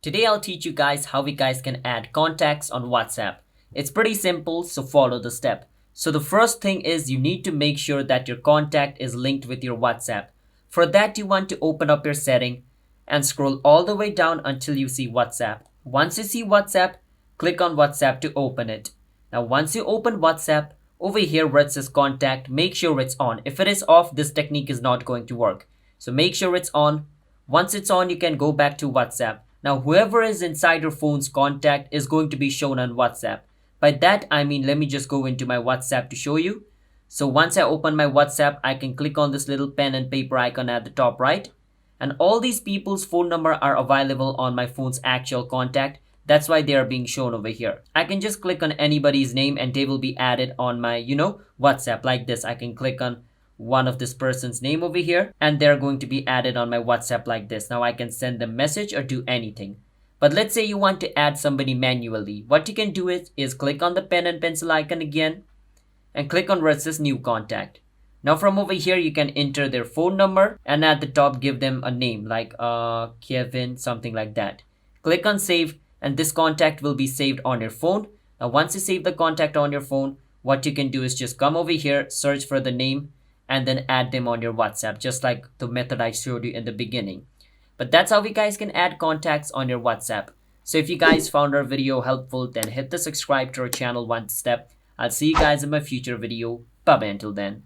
Today I'll teach you guys how we guys can add contacts on WhatsApp. It's pretty simple, so follow the step. So the first thing is you need to make sure that your contact is linked with your WhatsApp. For that you want to open up your setting and scroll all the way down until you see WhatsApp. Once you see WhatsApp, click on WhatsApp to open it. Now once you open WhatsApp, over here where it says contact, make sure it's on. If it is off, this technique is not going to work. So make sure it's on. Once it's on, you can go back to WhatsApp. Now whoever is inside your phone's contact is going to be shown on WhatsApp. By that I mean, let me just go into my WhatsApp to show you. So once I open my WhatsApp, I can click on this little pen and paper icon at the top right. And all these people's phone number are available on my phone's actual contact. That's why they are being shown over here. I can just click on anybody's name and they will be added on my, WhatsApp like this. I can click on one of this person's name over here and they're going to be added on my WhatsApp like this. Now I can send them message or do anything. But let's say you want to add somebody manually. What you can do is click on the pen and pencil icon again and click on where it says new contact. Now from over here you can enter their phone number and at the top give them a name like Kevin, something like that. Click on save and this contact will be saved on your phone. Now once you save the contact on your phone, what you can do is just come over here, search for the name and then add them on your WhatsApp, just like the method I showed you in the beginning. But that's how we guys can add contacts on your WhatsApp. So if you guys found our video helpful, then hit the subscribe to our channel one step. I'll see you guys in my future video. Bye bye until then.